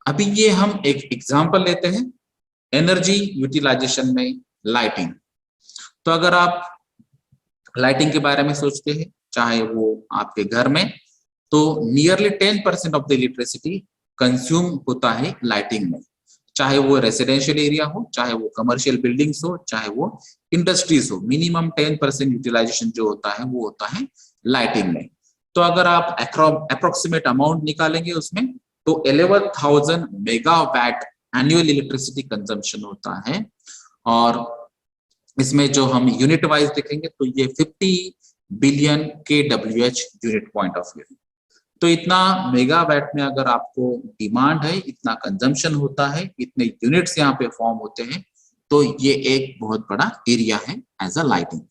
अभी ये हम एक एग्जांपल लेते हैं एनर्जी यूटिलाइजेशन में लाइटिंग। तो अगर आप लाइटिंग के बारे में सोचते हैं, चाहे वो आपके घर में, तो nearly 10% of the electricity consume होता है लाइटिंग में। चाहे वो रेसिडेंशियल एरिया हो, चाहे वो कमर्शियल बिल्डिंग्स हो, चाहे वो इंडस्ट्रीज हो, मिनिमम 10% यूटिलाइजेशन जो होता है वो होता है लाइटिंग में। तो अगर आप अप्रोक्सीमेट अमाउंट निकालेंगे उसमें, तो 11,000 मेगावाट एनुअल इलेक्ट्रिसिटी कंजम्पशन होता है। और इसमें जो हम यूनिट वाइज देखेंगे तो ये 50 billion kWh unit point of view. तो इतना मेगावाट में अगर आपको डिमांड है, इतना कंजम्पशन होता है, इतने यूनिट्स यहाँ पे फॉर्म होते हैं, तो ये एक बहुत बड़ा एरिया है एज अ लाइटिंग।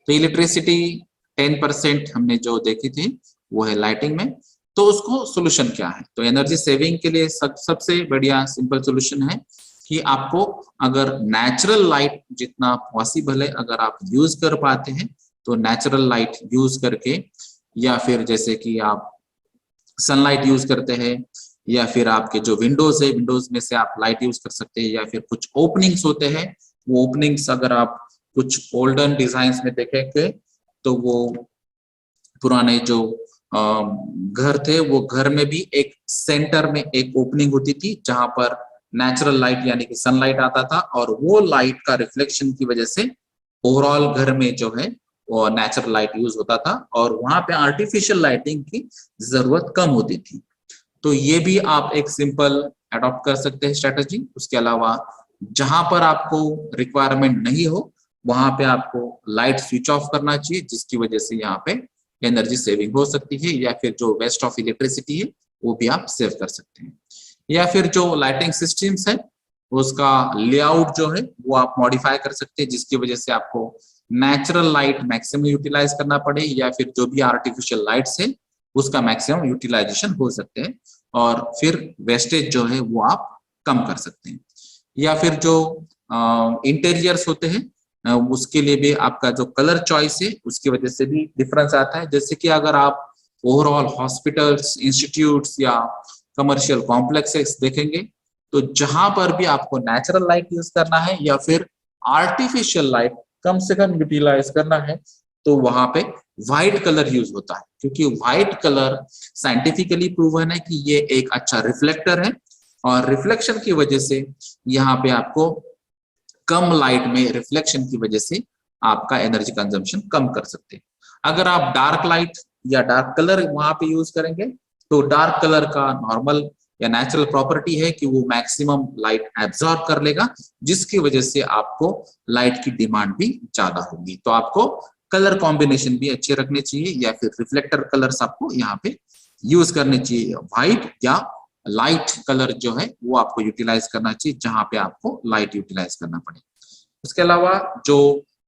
तो इलेक्ट्रिसिटी 10% हमने जो देखी थी वो है लाइटिंग में। तो उसको सोल्यूशन क्या है? तो एनर्जी सेविंग के लिए सबसे बढ़िया सिंपल सोल्यूशन है कि आपको अगर नेचुरल लाइट जितना पॉसिबल है अगर आप यूज कर पाते हैं, तो नेचुरल लाइट यूज करके, या फिर जैसे कि आप सनलाइट यूज करते हैं, या फिर आपके जो विंडोज है, विंडोज में से आप लाइट यूज कर सकते हैं, या फिर कुछ ओपनिंग्स होते हैं, वो ओपनिंग्स अगर आप कुछ ओल्डन डिजाइन में देखेंगे तो वो पुराने जो घर थे, वो घर में भी एक सेंटर में एक ओपनिंग होती थी जहां पर नेचुरल लाइट यानी कि सनलाइट आता था, और वो लाइट का रिफ्लेक्शन की वजह से ओवरऑल घर में जो है वो नेचुरल लाइट यूज होता था, और वहां पे आर्टिफिशियल लाइटिंग की जरूरत कम होती थी। तो ये भी आप एक सिंपल अडॉप्ट कर सकते हैं स्ट्रेटजी। उसके अलावा जहां पर आपको रिक्वायरमेंट नहीं हो वहां पे आपको लाइट स्विच ऑफ करना चाहिए, जिसकी वजह से यहाँ पे एनर्जी सेविंग हो सकती है, या फिर जो वेस्ट ऑफ इलेक्ट्रिसिटी है वो भी आप सेव कर सकते हैं। या फिर जो लाइटिंग सिस्टम्स है उसका लेआउट जो है वो आप मॉडिफाई कर सकते हैं, जिसकी वजह से आपको नेचुरल लाइट मैक्सिमम यूटिलाइज करना पड़े, या फिर जो भी आर्टिफिशियल लाइट्स है उसका मैक्सिमम यूटिलाइजेशन हो सकते हैं, और फिर वेस्टेज जो है वो आप कम कर सकते हैं। या फिर जो इंटीरियर्स होते हैं उसके लिए भी आपका जो कलर चॉइस है उसकी वजह से भी डिफरेंस आता है। जैसे कि अगर आप ओवरऑल हॉस्पिटल्स, इंस्टीट्यूट्स या कमर्शियल कॉम्प्लेक्सेस देखेंगे, तो जहां पर भी आपको नेचुरल लाइट यूज करना है या फिर आर्टिफिशियल लाइट कम से कम यूटिलाइज करना है, तो वहां पे व्हाइट कलर यूज होता है, क्योंकि व्हाइट कलर साइंटिफिकली प्रूवन है कि ये एक अच्छा रिफ्लेक्टर है, और रिफ्लेक्शन की वजह से यहाँ पे आपको कम लाइट में रिफ्लेक्शन की वजह से आपका एनर्जी कंजम्पशन कम कर सकते हैं। अगर आप डार्क लाइट या डार्क कलर वहां पे यूज करेंगे, तो डार्क कलर का नॉर्मल या नेचुरल प्रॉपर्टी है कि वो मैक्सिमम लाइट एब्जॉर्ब कर लेगा, जिसकी वजह से आपको लाइट की डिमांड भी ज्यादा होगी। तो आपको कलर कॉम्बिनेशन भी अच्छे रखने चाहिए, या फिर रिफ्लेक्टर कलर्स आपको यहाँ पे यूज करने चाहिए। व्हाइट या लाइट कलर जो है वो आपको यूटिलाइज करना चाहिए जहां पे आपको लाइट यूटिलाइज करना पड़े। उसके अलावा जो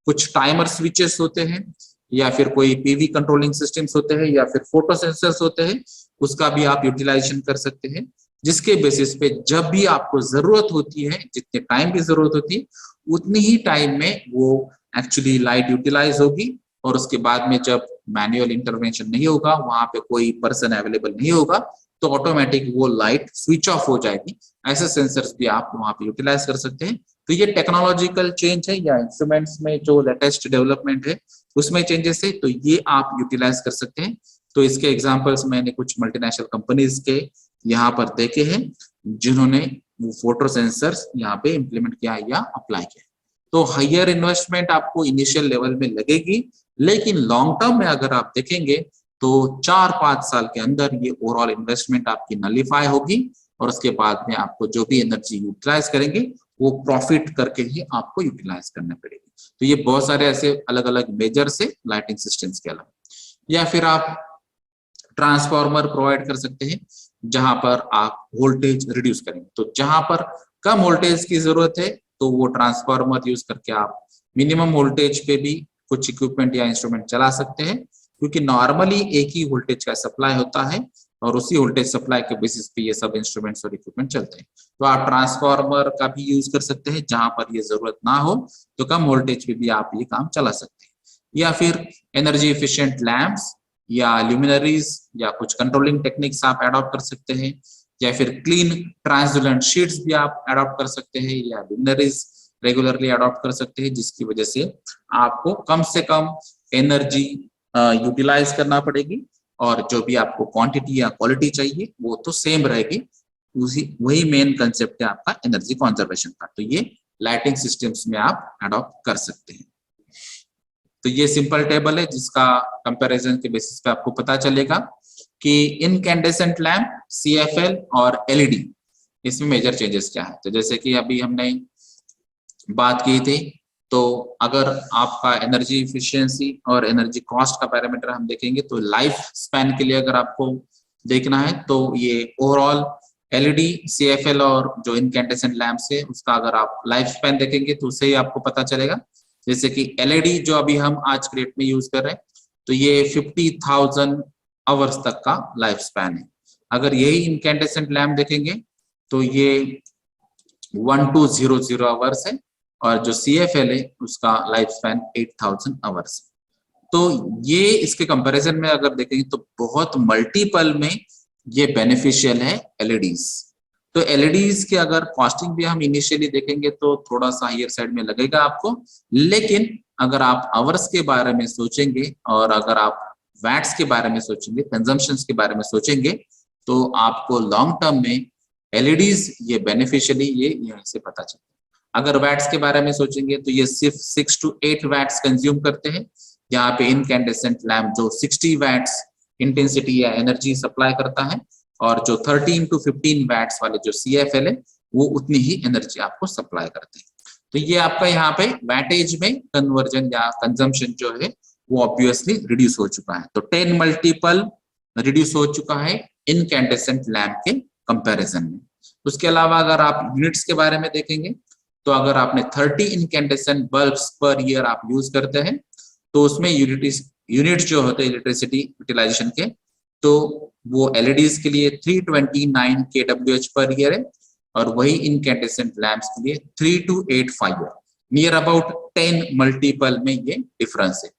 कुछ टाइमर स्विचेस होते हैं, या फिर कोई पीवी कंट्रोलिंग सिस्टम्स होते हैं, या फिर फोटो सेंसर्स होते हैं, उसका भी आप यूटिलाइजेशन कर सकते हैं, जिसके बेसिस पे जब भी आपको जरूरत होती है, जितने टाइम की जरूरत होती है, उतनी ही टाइम में वो एक्चुअली लाइट यूटिलाइज होगी, और उसके बाद में जब मैनुअल इंटरवेंशन नहीं होगा, वहां पे कोई पर्सन अवेलेबल नहीं होगा, तो ऑटोमेटिक वो लाइट स्विच ऑफ हो जाएगी। ऐसे सेंसर्स भी आप वहां पे यूटिलाइज कर सकते हैं। तो ये टेक्नोलॉजिकल चेंज है, या इंस्ट्रूमेंट्स में जो लेटेस्ट डेवलपमेंट है उसमें चेंजेस है, तो ये आप यूटिलाइज कर सकते हैं। तो इसके एग्जांपल्स मैंने कुछ मल्टीनेशनल कंपनीज के यहाँ पर देखे हैं जिन्होंने वो फोटो सेंसर्स यहाँ पे इम्प्लीमेंट किया या अप्लाई किया। तो हायर इन्वेस्टमेंट आपको इनिशियल लेवल में लगेगी, लेकिन लॉन्ग टर्म में अगर आप देखेंगे तो 4-5 साल के अंदर ये ओवरऑल इन्वेस्टमेंट आपकी नलिफाई होगी, और उसके बाद में आपको जो भी एनर्जी यूटिलाइज करेंगे वो प्रॉफिट करके ही आपको यूटिलाइज करना पड़ेगी। तो ये बहुत सारे ऐसे अलग अलग मेजर से लाइटिंग सिस्टम्स के अलावा, या फिर आप ट्रांसफार्मर प्रोवाइड कर सकते हैं जहां पर आप वोल्टेज रिड्यूस करेंगे। तो जहां पर कम वोल्टेज की जरूरत है तो वो ट्रांसफार्मर यूज करके आप मिनिमम वोल्टेज पे भी कुछ इक्विपमेंट या इंस्ट्रूमेंट चला सकते हैं, क्योंकि नॉर्मली एक ही वोल्टेज का सप्लाई होता है, और उसी वोल्टेज सप्लाई के बेसिस पे ये सब इंस्ट्रूमेंट्स और इक्विपमेंट चलते हैं। तो आप ट्रांसफार्मर का भी यूज कर सकते हैं जहां पर ये जरूरत ना हो, तो कम वोल्टेज पे भी आप ये काम चला सकते हैं। या फिर एनर्जी एफिशिएंट लैंप्स या ल्यूमिनरीज या कुछ कंट्रोलिंग टेक्निक्स आप एडॉप्ट कर सकते हैं, या फिर क्लीन ट्रांसलुसेंट शीट्स भी आप अडॉप्ट कर सकते हैं, या बिनरीज रेगुलरली अडॉप्ट कर सकते हैं, जिसकी वजह से आपको कम से कम एनर्जी यूटिलाइज करना पड़ेगी, और जो भी आपको क्वांटिटी या क्वालिटी चाहिए वो तो सेम रहेगी। उसी वही मेन कंसेप्ट है आपका एनर्जी कंजर्वेशन का। तो ये लाइटिंग सिस्टम्स में आप अडॉप्ट कर सकते हैं। तो ये सिंपल टेबल है जिसका कंपैरिजन के बेसिस पे आपको पता चलेगा कि इनकैंडेसेंट लैंप, CFL और LED इसमें मेजर चेंजेस क्या है। तो जैसे कि अभी हमने बात की थी, तो अगर आपका एनर्जी इफिशियंसी और एनर्जी कॉस्ट का पैरामीटर हम देखेंगे, तो लाइफ स्पैन के लिए अगर आपको देखना है तो ये ओवरऑल LED, CFL और जो इनकैंडेसेंट लैंप्स है उसका अगर आप लाइफ स्पैन देखेंगे तो उससे ही आपको पता चलेगा। जैसे कि LED जो अभी हम आज के डेट में यूज कर रहे हैं, तो ये 50,000 आवर्स तक का लाइफ स्पैन है। अगर यही इनकैंडेसेंट लैंप देखेंगे तो ये 1200 आवर्स है, और जो CFL है उसका लाइफ स्पैन 8000 आवर्स। तो ये इसके कंपैरिजन में अगर देखेंगे तो बहुत मल्टीपल में ये बेनिफिशियल है LEDs। तो LEDs के अगर कॉस्टिंग भी हम इनिशियली देखेंगे तो थोड़ा सा हायर साइड में लगेगा आपको, लेकिन अगर आप आवर्स के बारे में सोचेंगे और अगर आप वैट्स के बारे में सोचेंगे, कंजम्पशंस के बारे में सोचेंगे, तो आपको लॉन्ग टर्म में LEDs ये बेनिफिशियली ये यहीं से पता चलता है। अगर वैट्स के बारे में सोचेंगे तो ये सिर्फ 6 to 8 वैट्स कंज्यूम करते हैं। यहाँ पे इनकैंडेसेंट लैंप जो 60 वैट्स इंटेंसिटी या एनर्जी सप्लाई करता है, और जो 13 to 15 वैट्स वाले जो CFL है वो उतनी ही एनर्जी आपको सप्लाई करते हैं। तो ये आपका यहाँ पे वैटेज में कन्वर्जन या कंजम्पशन जो है वो ऑब्वियसली रिड्यूस हो चुका है। तो 10 मल्टीपल रिड्यूस हो चुका है इनकैंडेसेंट लैंप के कंपैरिजन में। उसके अलावा अगर आप यूनिट्स के बारे में देखेंगे, तो अगर आपने 30 इनकैंडेसेंट बल्ब्स पर ईयर आप यूज करते हैं, तो उसमें यूनिट्स जो होते हैं इलेक्ट्रिसिटी यूटिलाइजेशन के, तो वो LEDs के लिए 329 kWh पर ईयर है, और वही इनकैंडेसेंट लैंप्स के लिए 3285 है। नियर अबाउट 10 मल्टीपल में ये डिफरेंस है।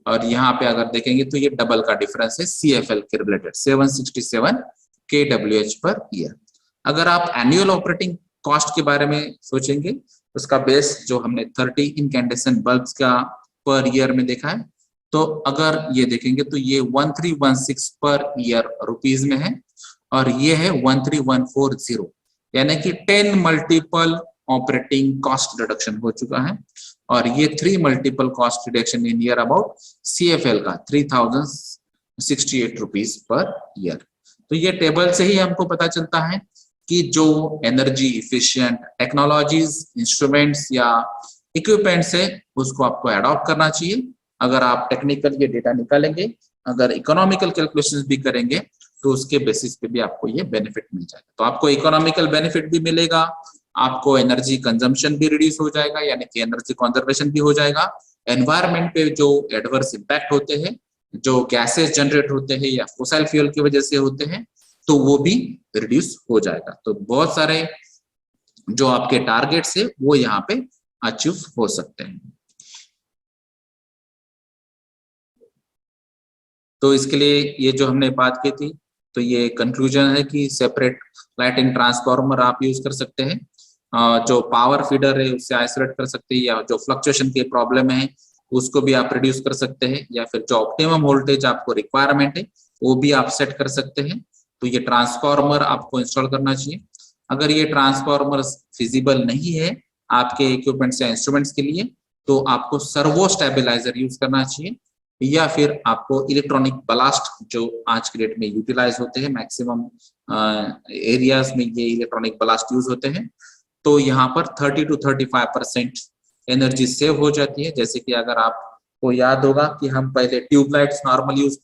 और यहाँ पे अगर देखेंगे तो ये डबल का डिफरेंस है CFL के रिलेटेड, 767 kWh पर ईयर। अगर आप एनुअल ऑपरेटिंग कॉस्ट के बारे में सोचेंगे, उसका बेस जो हमने 30 इनकैंडेसेंट बल्ब्स का पर ईयर में देखा है, तो अगर ये देखेंगे तो ये 1316 पर ईयर रुपीज में है, और ये है 13140, यानी कि 10 मल्टीपल ऑपरेटिंग कॉस्ट रिडक्शन हो चुका है। और ये 3 multiple cost reduction in year about CFL का 3068 रुपीज पर ईयर। तो ये टेबल से ही हमको पता चलता है कि जो एनर्जी इफिशिएंट टेक्नोलॉजीज, इंस्ट्रूमेंट्स या इक्विपमेंट्स है उसको आपको अडॉप्ट करना चाहिए। अगर आप टेक्निकल ये डेटा निकालेंगे, अगर इकोनॉमिकल कैलकुलेशंस भी करेंगे, तो उसके बेसिस पे भी आपको ये बेनिफिट मिल जाएगा। तो आपको इकोनॉमिकल बेनिफिट भी मिलेगा, आपको एनर्जी कंजम्पशन भी रिड्यूस हो जाएगा, यानी कि एनर्जी कंजर्वेशन भी हो जाएगा। एनवायरमेंट पे जो एडवर्स इम्पैक्ट होते हैं, जो गैसेस जनरेट होते हैं या फोसिल फ्यूल की वजह से होते हैं, तो वो भी रिड्यूस हो जाएगा। तो बहुत सारे जो आपके टारगेट्स है वो यहाँ पे अचीव हो सकते हैं। तो इसके लिए ये जो हमने बात की थी, तो ये कंक्लूजन है कि सेपरेट लाइटिंग ट्रांसफार्मर आप यूज कर सकते हैं, जो पावर फीडर है उससे आइसोलेट कर सकते हैं, या जो फ्लक्चुएशन की प्रॉब्लम है उसको भी आप रिड्यूस कर सकते हैं, या फिर जो ऑप्टिमम वोल्टेज आपको रिक्वायरमेंट है वो भी आप सेट कर सकते हैं। तो ये ट्रांसफार्मर आपको इंस्टॉल करना चाहिए। अगर ये ट्रांसफार्मर फिजिबल नहीं है आपके इक्विपमेंट्स या इंस्ट्रूमेंट्स के लिए, तो आपको सर्वो स्टेबलाइजर यूज करना चाहिए, या फिर आपको इलेक्ट्रॉनिक ब्लास्ट जो आज के डेट में यूटिलाइज होते हैं, मैक्सिमम एरियाज में ये इलेक्ट्रॉनिक ब्लास्ट यूज होते हैं। तो यहाँ पर 30 to 35% एनर्जी सेव हो जाती है। जैसे कि अगर आपको याद होगा कि हम पहले ट्यूबलाइट्स नॉर्मल यूज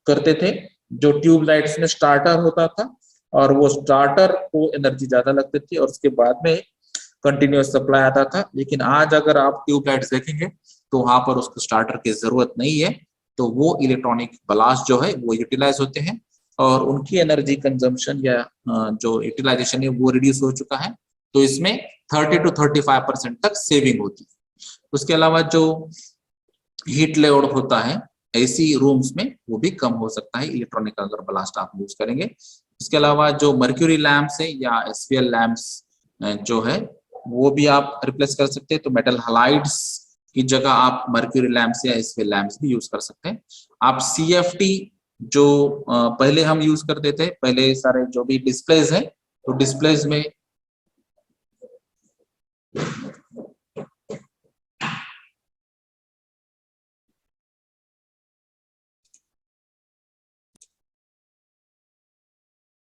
करते थे, जो ट्यूबलाइट्स में स्टार्टर होता था, और वो स्टार्टर को एनर्जी ज्यादा लगती थी, और उसके बाद में कंटिन्यूअस सप्लाई आता था। लेकिन आज अगर आप ट्यूबलाइट्स देखेंगे तो वहां पर उसको स्टार्टर की जरूरत नहीं है, तो वो इलेक्ट्रॉनिक ब्लास्ट जो है वो यूटिलाइज होते हैं, और उनकी एनर्जी कंजम्पशन या जो यूटिलाइजेशन है वो रिड्यूस हो चुका है। तो इसमें 30 to 35% तक सेविंग होती है। उसके अलावा जो हीट लोड होता है एसी रूम्स में, वो भी कम हो सकता है इलेक्ट्रॉनिक अगर ब्लास्ट आप यूज करेंगे। इसके अलावा जो मर्क्यूरी लैम्प्स है या एसपीएल लैम्प्स जो है वो भी आप रिप्लेस कर सकते हैं। तो मेटल हालाइड्स की जगह आप मर्क्यूरी लैम्प्स या एसपीएल लैम्प्स भी यूज कर सकते हैं। आप सीएफटी जो पहले हम यूज करते थे, पहले सारे जो भी डिस्प्लेज है, तो डिस्प्लेज में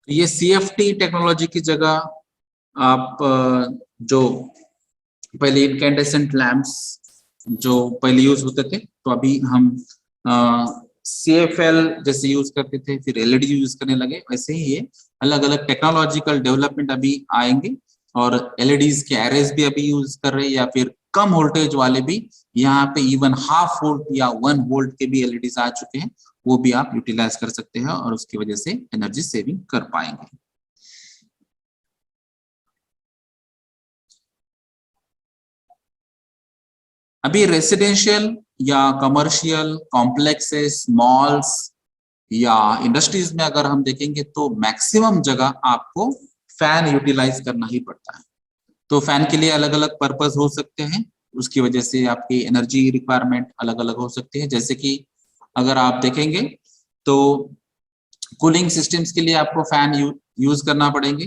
ये सीएफटी टेक्नोलॉजी की जगह आप जो पहले इनकैंडेसेंट लैम्प्स जो पहले यूज होते थे, तो अभी हम सीएफएल जैसे यूज करते थे, फिर एलईडी यूज करने लगे। वैसे ही ये अलग अलग टेक्नोलॉजिकल डेवलपमेंट अभी आएंगे और एलईडीज के एरेज भी अभी यूज कर रहे हैं, या फिर कम वोल्टेज वाले भी यहाँ पे इवन हाफ वोल्ट या 1 वोल्ट के भी एलईडीज आ चुके हैं, वो भी आप यूटिलाइज कर सकते हैं और उसकी वजह से एनर्जी सेविंग कर पाएंगे। अभी रेसिडेंशियल या कमर्शियल कॉम्प्लेक्सेस, मॉल्स या इंडस्ट्रीज में अगर हम देखेंगे तो मैक्सिमम जगह आपको फैन यूटिलाइज करना ही पड़ता है। तो फैन के लिए अलग अलग पर्पस हो सकते हैं, उसकी वजह से आपकी एनर्जी रिक्वायरमेंट अलग अलग हो सकती है। जैसे कि अगर आप देखेंगे तो कूलिंग सिस्टम्स के लिए आपको फैन यूज करना पड़ेंगे,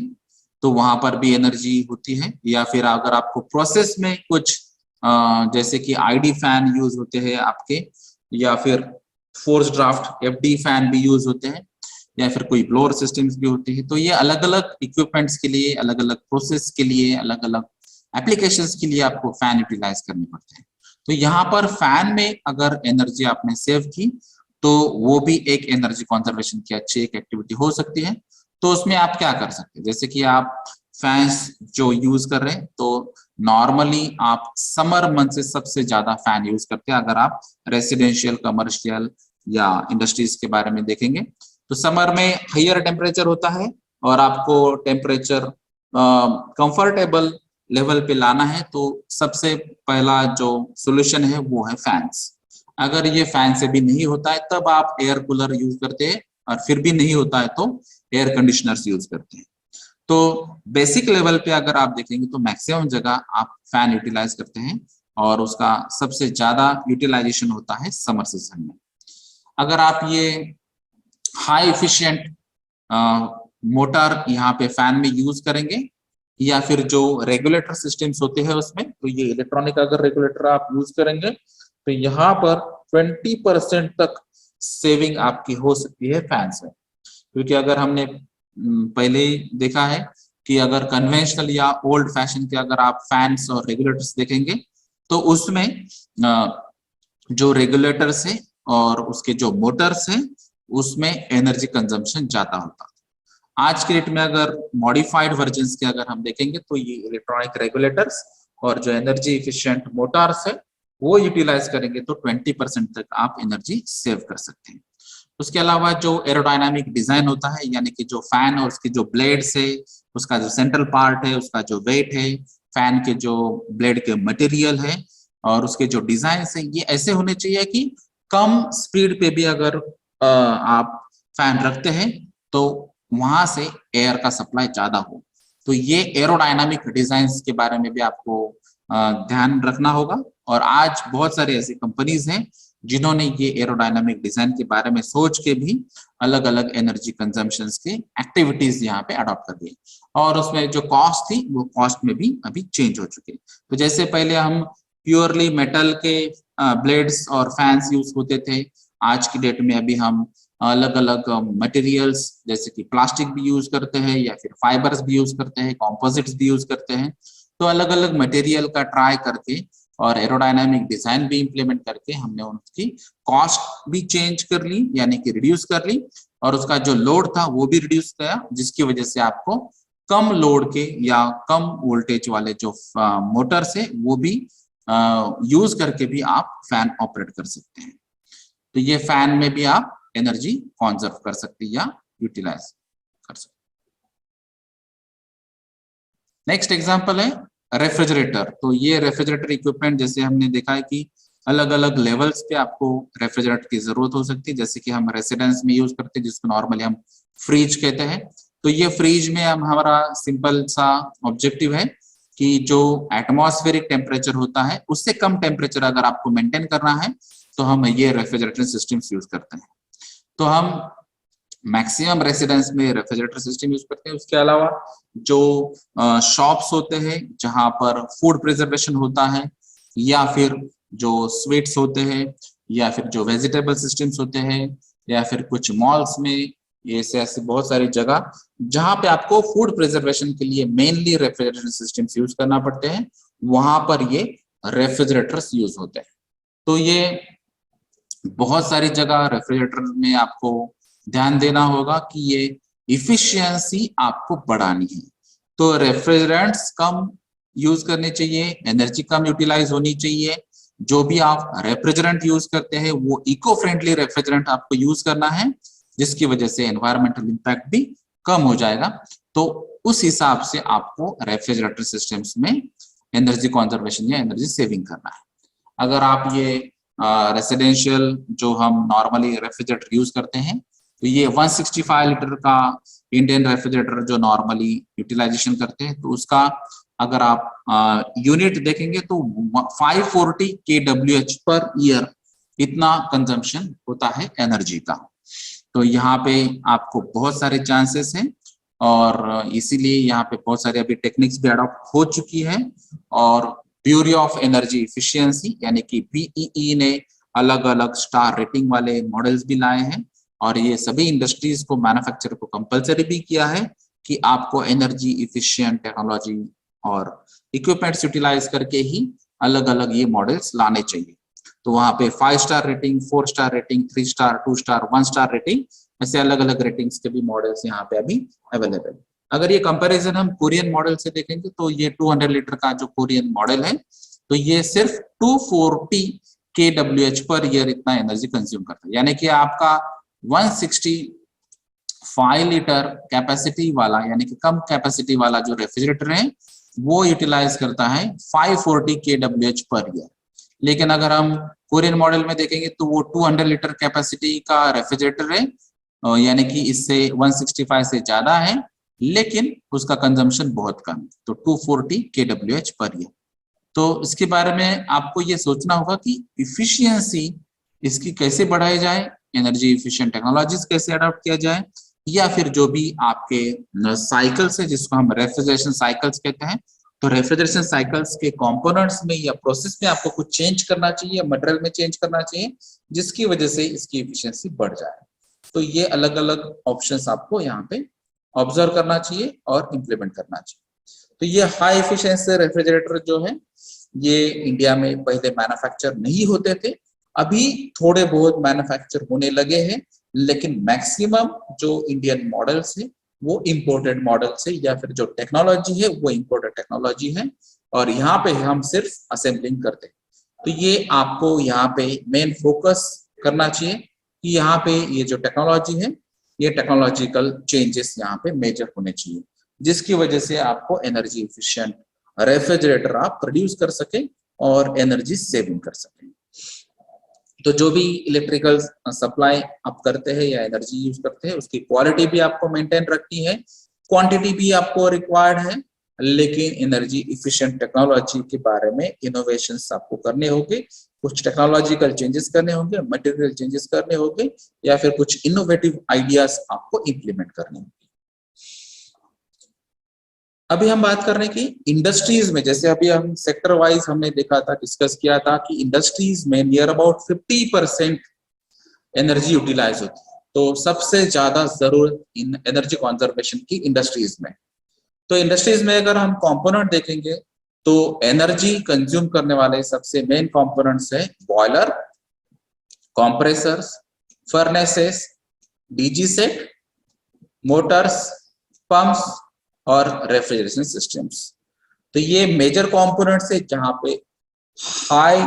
तो वहां पर भी एनर्जी होती है। या फिर अगर आपको प्रोसेस में कुछ जैसे कि आईडी फैन यूज होते हैं आपके, या फिर फोर्स ड्राफ्ट एफडी फैन भी यूज होते हैं, या फिर कोई ब्लोअर सिस्टम्स भी होते हैं। तो ये अलग अलग इक्विपमेंट्स के लिए, अलग अलग प्रोसेस के लिए, अलग अलग एप्लीकेशंस के लिए आपको फैन यूटिलाइज करने पड़ते हैं। तो यहाँ पर फैन में अगर एनर्जी आपने सेव की तो वो भी एक एनर्जी कंजर्वेशन की अच्छी एक एक्टिविटी हो सकती है। तो उसमें आप क्या कर सकते हैं, जैसे कि आप फैंस जो यूज कर रहे हैं, तो नॉर्मली आप समर मंथ से सबसे ज्यादा फैन यूज करते हैं। अगर आप रेसिडेंशियल, कमर्शियल या इंडस्ट्रीज के बारे में देखेंगे तो समर में हायर टेम्परेचर होता है और आपको टेम्परेचर कंफर्टेबल लेवल पे लाना है, तो सबसे पहला जो सोल्यूशन है वो है फैंस। अगर ये फैन से भी नहीं होता है तब आप एयर कूलर यूज करते हैं, और फिर भी नहीं होता है तो एयर कंडीशनर्स यूज करते हैं। तो बेसिक लेवल पे अगर आप देखेंगे तो मैक्सिमम जगह आप फैन यूटिलाइज करते हैं, और उसका सबसे ज्यादा यूटिलाइजेशन होता है समर सीजन में। अगर आप ये हाई एफिशिएंट मोटर यहाँ पे फैन में यूज करेंगे, या फिर जो रेगुलेटर सिस्टम्स होते हैं उसमें, तो ये इलेक्ट्रॉनिक अगर रेगुलेटर आप यूज करेंगे तो यहाँ पर 20% तक सेविंग आपकी हो सकती है फैन से। क्योंकि अगर हमने पहले ही देखा है कि अगर कन्वेंशनल या ओल्ड फैशन के अगर आप फैंस और रेगुलेटर्स देखेंगे तो उसमें जो रेगुलेटर्स है और उसके जो मोटर्स हैं उसमें एनर्जी कंजम्पशन ज्यादा होता है। आज के डेट में अगर मॉडिफाइड वर्जन्स के अगर हम देखेंगे तो ये इलेक्ट्रॉनिक रेगुलेटर्स और जो एनर्जी एफिशिएंट मोटर्स है वो यूटिलाइज करेंगे तो 20% तक आप एनर्जी सेव कर सकते हैं। उसके अलावा जो एरोडायनामिक डिजाइन होता है, यानी कि जो फैन और उसके जो ब्लेड्स है, उसका जो सेंट्रल पार्ट है, उसका जो वेट है, फैन के जो ब्लेड के मटेरियल है और उसके जो डिजाइन है, ये ऐसे होने चाहिए कि कम स्पीड पे भी अगर आप फैन रखते हैं तो वहां से एयर का सप्लाई ज्यादा हो। तो ये एरोडायनामिक डिजाइन के बारे में भी आपको ध्यान रखना होगा। और आज बहुत सारी ऐसी कंपनीज हैं जिन्होंने ये एरोडायनामिक डिजाइन के बारे में सोच के भी अलग अलग एनर्जी कंजम्पशन के एक्टिविटीज यहाँ पे अडॉप्ट कर दिए, और उसमें जो कॉस्ट थी वो कॉस्ट में भी अभी चेंज हो चुके। तो जैसे पहले हम प्योरली मेटल के ब्लेड्स और फैंस यूज होते थे, आज की डेट में अभी हम अलग अलग मटेरियल्स जैसे कि प्लास्टिक भी यूज करते हैं, या फिर फाइबर्स भी यूज करते हैं, कॉम्पोजिट्स भी यूज करते हैं। तो अलग अलग मटेरियल का ट्राई करके और एरोडायनामिक डिजाइन भी इंप्लीमेंट करके हमने उनकी कॉस्ट भी चेंज कर ली, यानी कि रिड्यूस कर ली, और उसका जो लोड था वो भी रिड्यूस किया, जिसकी वजह से आपको कम लोड के या कम वोल्टेज वाले जो मोटर्स है वो भी यूज करके भी आप फैन ऑपरेट कर सकते हैं। तो ये फैन में भी आप एनर्जी कॉन्जर्व कर सकते हैं या यूटिलाइज कर सकते। नेक्स्ट एग्जांपल है रेफ्रिजरेटर। तो ये रेफ्रिजरेटर इक्विपमेंट, जैसे हमने देखा है कि अलग अलग लेवल्स पे आपको रेफ्रिजरेटर की जरूरत हो सकती है। जैसे कि हम रेसिडेंस में यूज करते हैं जिसको नॉर्मली हम फ्रिज कहते हैं, तो ये फ्रीज में अब हमारा सिंपल सा ऑब्जेक्टिव है कि जो एटमॉस्फेरिक टेम्परेचर होता है उससे कम टेम्परेचर अगर आपको मेंटेन करना है तो हम ये रेफ्रिजरेटर सिस्टम्स यूज करते हैं। तो हम मैक्सिमम रेसिडेंस में रेफ्रिजरेटर सिस्टम यूज करते हैं। उसके अलावा जो शॉप्स होते हैं जहां पर फूड प्रिजर्वेशन होता है, या फिर जो स्वीट्स होते हैं, या फिर जो वेजिटेबल सिस्टम्स होते हैं, या फिर कुछ मॉल्स में, ये ऐसे बहुत सारी जगह जहां पे आपको फूड प्रिजर्वेशन के लिए मेनली रेफ्रिजरेटर सिस्टम्स यूज करना पड़ते हैं, वहां पर ये रेफ्रिजरेटर्स यूज होते हैं। तो ये बहुत सारी जगह रेफ्रिजरेटर में आपको ध्यान देना होगा कि ये इफिशियंसी आपको बढ़ानी है। तो रेफ्रिजरेंट्स कम यूज करने चाहिए, एनर्जी कम यूटिलाइज होनी चाहिए। जो भी आप रेफ्रिजरेंट यूज करते हैं वो इको फ्रेंडली रेफ्रिजरेंट आपको यूज करना है, जिसकी वजह से एनवायरमेंटल इंपैक्ट भी कम हो जाएगा। तो उस हिसाब से आपको रेफ्रिजरेटर सिस्टम्स में एनर्जी कंजर्वेशन या एनर्जी सेविंग करना है। अगर आप ये रेसिडेंशियल जो हम नॉर्मली रेफ्रिजरेटर यूज करते हैं, तो ये 165 लीटर का इंडियन रेफ्रिजरेटर जो नॉर्मली यूटिलाइजेशन करते हैं, तो उसका अगर आप यूनिट देखेंगे तो 540 kWh पर ईयर इतना कंजम्पशन होता है एनर्जी का। तो यहाँ पे आपको बहुत सारे चांसेस हैं, और इसीलिए यहाँ पे बहुत सारे अभी टेक्निक्स भी अडॉप्ट हो चुकी है। और ब्यूरो ऑफ एनर्जी इफिशियंसी यानी कि BEE ने अलग अलग स्टार रेटिंग वाले मॉडल्स भी लाए हैं, और ये सभी इंडस्ट्रीज को, मैन्युफैक्चरर को कंपलसरी भी किया है कि आपको एनर्जी इफिशिएंट टेक्नोलॉजी और इक्विपमेंट्स यूटिलाइज करके ही अलग अलग ये मॉडल्स लाने चाहिए। तो वहां पे 5 star rating, 4 star rating, 3 star, 2 star, 1 star rating, ऐसे अलग अलग रेटिंग्स के भी मॉडल्स यहाँ पे अभी अवेलेबल। अगर ये कंपैरिजन हम कोरियन मॉडल से देखेंगे तो ये 200 लीटर का जो कोरियन मॉडल है, तो ये सिर्फ 240 kWh पर ईयर इतना एनर्जी कंज्यूम करता है। यानी कि आपका 165 लीटर कैपेसिटी वाला, यानी कि कम कैपेसिटी वाला जो रेफ्रिजरेटर है वो यूटिलाइज करता है 540 kWh पर ईयर। लेकिन अगर हम कोरियन मॉडल में देखेंगे तो वो 200 लीटर कैपेसिटी का रेफ्रिजरेटर है, यानी कि इससे 165 से ज्यादा है, लेकिन उसका कंजम्पशन बहुत कम है, तो 240 kWh पर ईयर। तो इसके बारे में आपको ये सोचना होगा कि इफिशियंसी इसकी कैसे बढ़ाई जाए, एनर्जी इफिशिएंट टेक्नोलॉजीज कैसे अडॉप्ट किया जाए, या फिर जो भी आपके साइकिल्स है जिसको हम रेफ्रिजरेशन साइकिल्स कहते हैं, तो रेफ्रिजरेशन साइकिल्स के कंपोनेंट्स में या प्रोसेस में आपको कुछ चेंज करना चाहिए, मटेरियल में चेंज करना चाहिए, जिसकी वजह से इसकी इफिशियंसी बढ़ जाए। तो ये अलग अलग ऑप्शंस आपको यहाँ पे ऑब्जर्व करना चाहिए और इम्प्लीमेंट करना चाहिए। तो ये हाई एफिशिएंसी रेफ्रिजरेटर जो है ये इंडिया में पहले मैन्युफैक्चर नहीं होते थे, अभी थोड़े बहुत मैन्युफैक्चर होने लगे हैं, लेकिन मैक्सिमम जो इंडियन मॉडल्स है वो इंपोर्टेड मॉडल्स है, या फिर जो टेक्नोलॉजी है वो इंपोर्टेड टेक्नोलॉजी है, और यहाँ पे हम सिर्फ असेंबलिंग करते हैं। तो ये आपको यहाँ पे मेन फोकस करना चाहिए कि यहाँ पे ये जो टेक्नोलॉजी है, ये टेक्नोलॉजिकल चेंजेस यहाँ पे मेजर होने चाहिए, जिसकी वजह से आपको एनर्जी इफिशिएंट रेफ्रिजरेटर आप प्रोड्यूस कर सके और एनर्जी सेविंग कर सके। तो जो भी इलेक्ट्रिकल सप्लाई आप करते हैं या एनर्जी यूज करते हैं, उसकी क्वालिटी भी आपको मेंटेन रखनी है, क्वांटिटी भी आपको रिक्वायर्ड है, लेकिन एनर्जी इफिशिएंट टेक्नोलॉजी के बारे में इनोवेशंस आपको करने होंगे, कुछ टेक्नोलॉजिकल चेंजेस करने होंगे, मटेरियल चेंजेस करने होंगे, या फिर कुछ इनोवेटिव आइडियाज आपको इंप्लीमेंट करने होंगे। अभी हम बात कर रहे हैं कि इंडस्ट्रीज में, जैसे अभी हम सेक्टर वाइज हमने देखा था, डिस्कस किया था कि इंडस्ट्रीज में नियर अबाउट 50% एनर्जी यूटिलाइज होती है। तो सबसे ज्यादा जरूरत इन एनर्जी कंजर्वेशन की इंडस्ट्रीज में। तो इंडस्ट्रीज में अगर हम कंपोनेंट देखेंगे तो एनर्जी कंज्यूम करने वाले सबसे मेन कंपोनेंट्स है boiler, compressors, furnaces, DG set, Motors, pumps और रेफ्रिजरेशन सिस्टम्स। तो ये मेजर कंपोनेंट्स है जहां पे हाई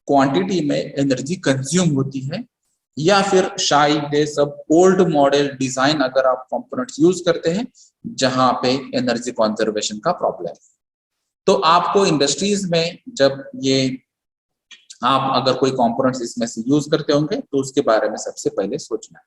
क्वांटिटी में एनर्जी कंज्यूम होती है, या फिर शायद सब ओल्ड मॉडल डिजाइन अगर आप कंपोनेंट्स यूज करते हैं जहां पे एनर्जी कंजर्वेशन का प्रॉब्लम। तो आपको इंडस्ट्रीज में जब ये आप अगर कोई कंपोनेंट्स इसमें से यूज करते होंगे तो उसके बारे में सबसे पहले सोचना है।